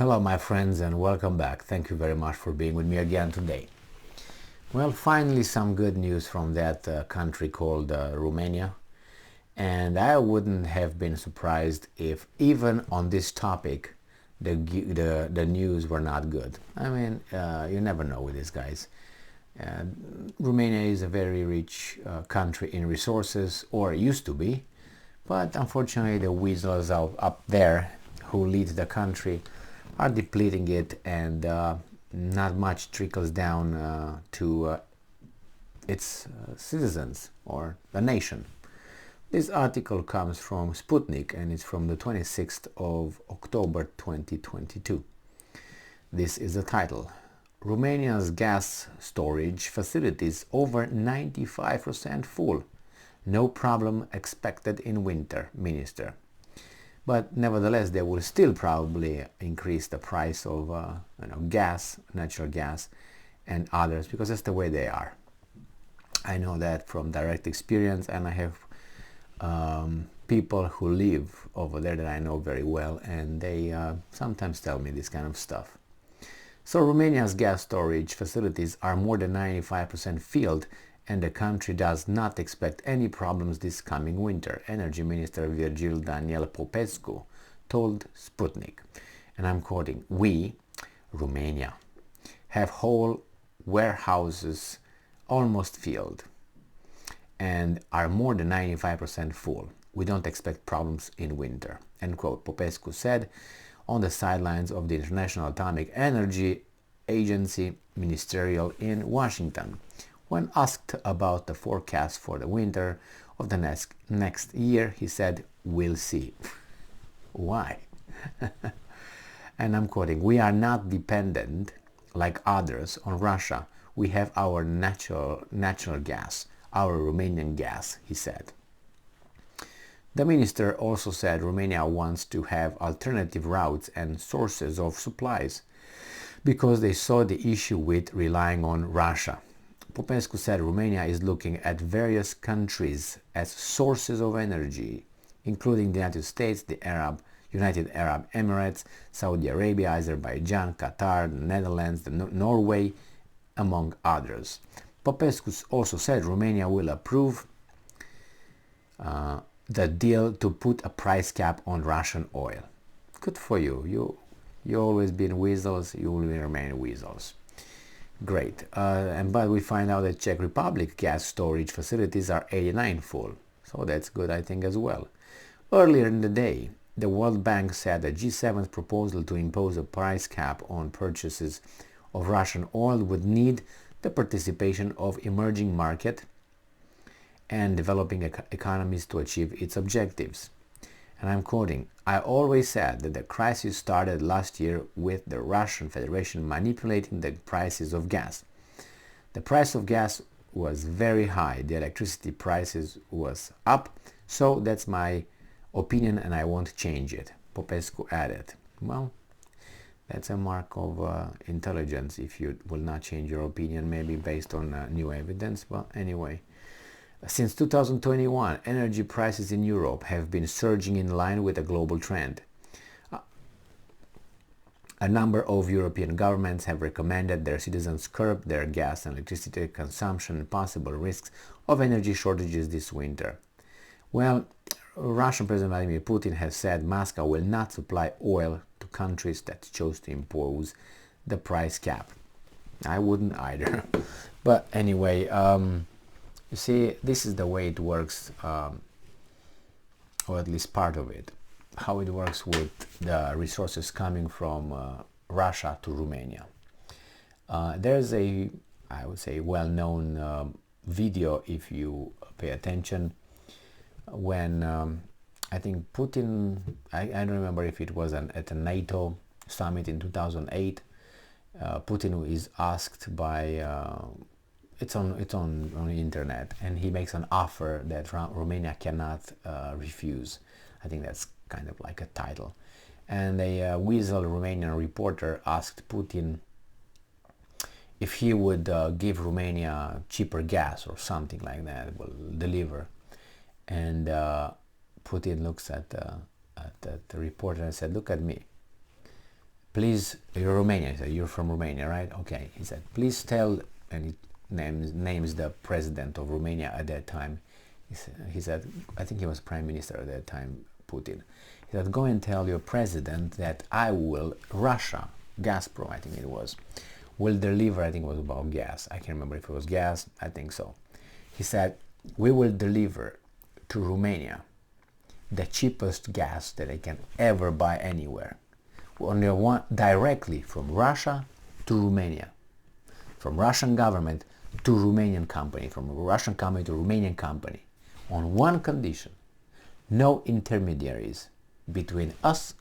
Hello my friends and welcome back. Thank you very much for being with me again today. Well, finally some good news from that country called Romania, and I wouldn't have been surprised if even on this topic the news were not good. I mean, you never know with these guys. Uh, Romania is a very rich country in resources, or used to be, but unfortunately the weasels up there who lead the country are depleting it, and not much trickles down to its citizens or the nation. This article comes from Sputnik and it's from the 26th of October 2022. This is the title: Romania's gas storage facilities over 95% full. No problem expected in winter, Minister. But nevertheless, they will still probably increase the price of gas, natural gas, and others, because that's the way they are. I know that from direct experience, and I have people who live over there that I know very well, and they sometimes tell me this kind of stuff. So Romania's gas storage facilities are more than 95% filled, and the country does not expect any problems this coming winter, Energy Minister Virgil Daniel Popescu told Sputnik. And I'm quoting, "We, Romania, have whole warehouses almost filled and are more than 95% full. We don't expect problems in winter," end quote, Popescu said on the sidelines of the International Atomic Energy Agency ministerial in Washington. When asked about the forecast for the winter of the next year, he said, "We'll see." Why? And I'm quoting, "We are not dependent like others on Russia. We have our natural gas, our Romanian gas," he said. The minister also said Romania wants to have alternative routes and sources of supplies because they saw the issue with relying on Russia. Popescu said Romania is looking at various countries as sources of energy, including the United States, the United Arab Emirates, Saudi Arabia, Azerbaijan, Qatar, the Netherlands, Norway, among others. Popescu also said Romania will approve the deal to put a price cap on Russian oil. Good for you. You always been weasels, you will remain weasels. Great. But we find out that Czech Republic gas storage facilities are 89 full. So that's good, I think, as well. Earlier in the day, the World Bank said the G7's proposal to impose a price cap on purchases of Russian oil would need the participation of emerging market and developing economies to achieve its objectives. And I'm quoting, "I always said that the crisis started last year with the Russian Federation manipulating the prices of gas. The price of gas was very high, the electricity prices was up, so that's my opinion and I won't change it," Popescu added. Well, that's a mark of intelligence if you will not change your opinion, maybe based on new evidence. Well, anyway. Since 2021, energy prices in Europe have been surging in line with a global trend. A number of European governments have recommended their citizens curb their gas and electricity consumption and possible risks of energy shortages this winter. Well, Russian President Vladimir Putin has said Moscow will not supply oil to countries that chose to impose the price cap. I wouldn't either. But anyway, you see, this is the way it works, or at least part of it, how it works with the resources coming from Russia to Romania. There's a, I would say, well-known video, if you pay attention, when I think Putin, I don't remember if it was at a NATO summit in 2008, Putin is asked by it's on the internet, and he makes an offer that Romania cannot refuse. I think that's kind of like a title. And a weasel Romanian reporter asked Putin if he would give Romania cheaper gas or something like that, will deliver. And Putin looks at the reporter and said, "Look at me. please, you're Romanian. He said, you're from Romania, right? Okay. He said, please tell, and he names the president of Romania at that time. He said, I think he was prime minister at that time, Putin. He said, go and tell your president that I will, Russia, Gazprom, I think it was, will deliver, I think it was about gas. I can't remember if it was gas, I think so. He said, we will deliver to Romania the cheapest gas that they can ever buy anywhere. Only one directly from Russia to Romania. From Russian government to Romanian company, from Russian company to Romanian company. On one condition, no intermediaries between us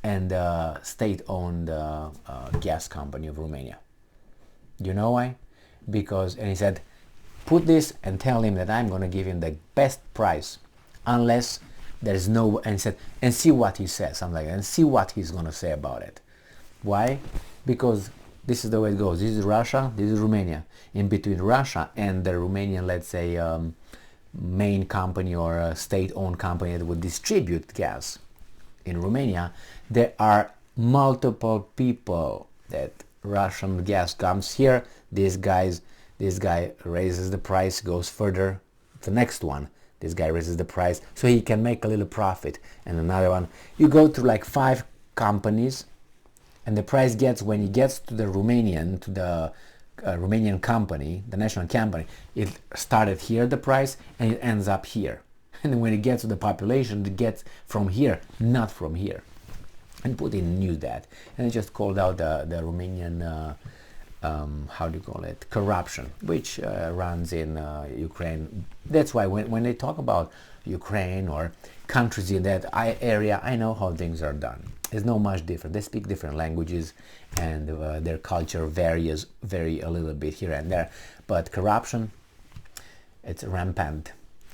and the state-owned gas company of Romania. You know why? Because, and he said, put this and tell him that I'm going to give him the best price unless there's no, and he said, and see what he says, something like that, and see what he's going to say about it. Why? Because this is the way it goes. This is Russia, this is Romania. In between Russia and the Romanian, let's say, main company or a state-owned company that would distribute gas in Romania, there are multiple people that Russian gas comes here. This guy raises the price, goes further. The next one, this guy raises the price so he can make a little profit. And another one, you go through like 5 companies, and the price gets, when it gets to the Romanian, to the Romanian company, the national company, it started here, the price, and it ends up here. And then when it gets to the population, it gets from here, not from here. And Putin knew that, and he just called out the Romanian, how do you call it, corruption, which runs in Ukraine. That's why when they talk about Ukraine or countries in that area, I know how things are done. It's not much different. They speak different languages, and their culture varies a little bit here and there. But corruption, it's rampant.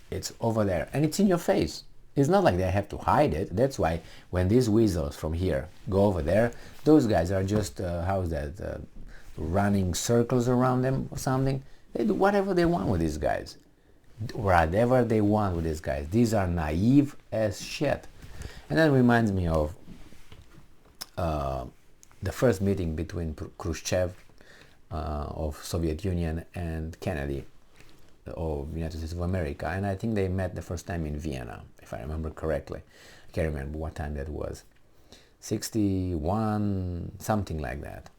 It's over there, and it's in your face. It's not like they have to hide it. That's why when these weasels from here go over there, those guys are just, how's that, running circles around them or something. They do whatever they want with these guys. Whatever they want with these guys. These are naive as shit. And that reminds me of the first meeting between Khrushchev of Soviet Union and Kennedy of United States of America, and I think they met the first time in Vienna, if I remember correctly. I can't remember what time that was. 61, something like that.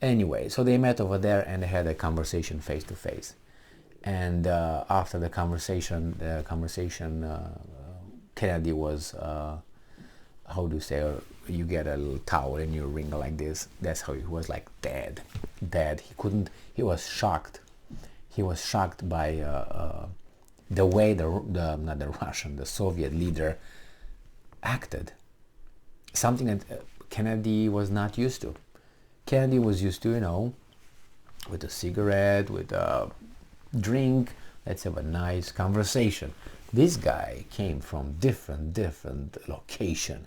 Anyway, so they met over there and they had a conversation face to face. And after the conversation, Kennedy was, how do you say, you get a little towel in your ring like this. That's how he was, like dead. He was shocked. He was shocked by the way the Soviet leader acted. Something that Kennedy was not used to. Kennedy was used to, with a cigarette, with a drink, let's have a nice conversation. This guy came from different location,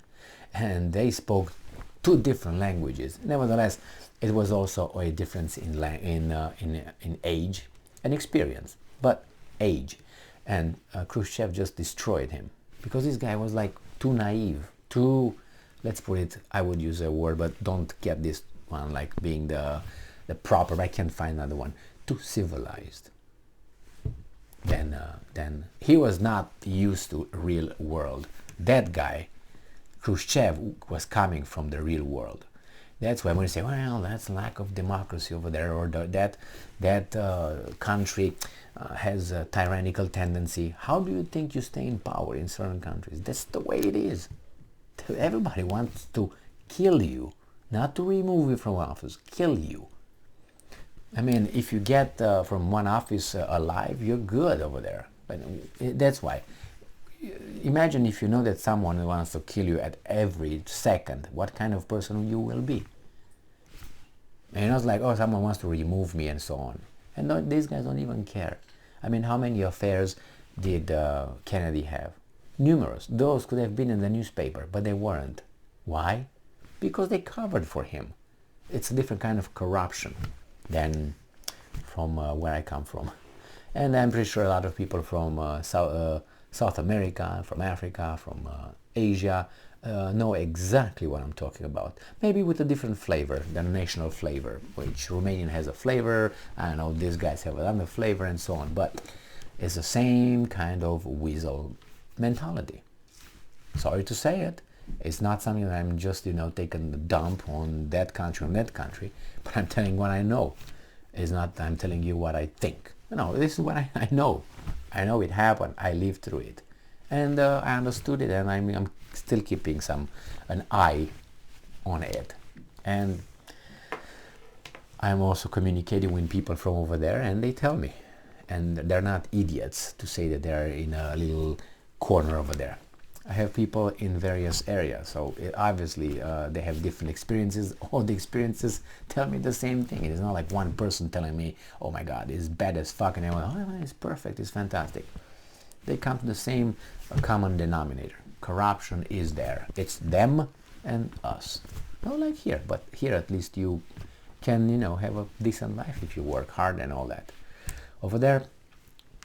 and they spoke 2 different languages. Nevertheless, it was also a difference in age and experience, but age. And Khrushchev just destroyed him because this guy was like too naive, too, let's put it, I would use a word, but don't get this one like being the proper, I can't find another one, too civilized. Then he was not used to real world. That guy, Khrushchev, was coming from the real world. That's why when you say, well, that's lack of democracy over there, or that country has a tyrannical tendency. How do you think you stay in power in certain countries? That's the way it is. Everybody wants to kill you, not to remove you from office, kill you. I mean, if you get from one office alive, you're good over there. But that's why. Imagine if you know that someone wants to kill you at every second, what kind of person you will be. And it's like, oh, someone wants to remove me and so on. And no, these guys don't even care. I mean, how many affairs did Kennedy have? Numerous. Those could have been in the newspaper, but they weren't. Why? Because they covered for him. It's a different kind of corruption than from where I come from. And I'm pretty sure a lot of people from South America, from Africa, from Asia, know exactly what I'm talking about. Maybe with a different flavor, the national flavor, which Romanian has a flavor, I know these guys have another flavor and so on, but it's the same kind of weasel mentality. Sorry to say it, it's not something that I'm just, taking a dump on that country, but I'm telling what I know. It's not I'm telling you what I think. No, this is what I know. I know it happened. I lived through it. And I understood it, and I'm still keeping an eye on it. And I'm also communicating with people from over there, and they tell me. And they're not idiots to say that they're in a little corner over there. I have people in various areas, so obviously they have different experiences. All the experiences tell me the same thing. It is not like one person telling me, oh my god, it's bad as fuck, and everyone, oh, it's perfect, it's fantastic. They come to the same common denominator. Corruption is there. It's them and us. Not like here, but here at least you can, have a decent life if you work hard and all that. Over there,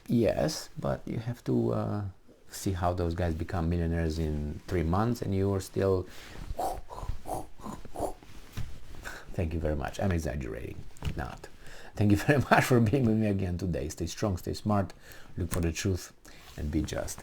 yes, but you have to see how those guys become millionaires in 3 months, and you are still. Thank you very much. I'm exaggerating. Not. Thank you very much for being with me again today. Stay strong, stay smart, look for the truth, and be just.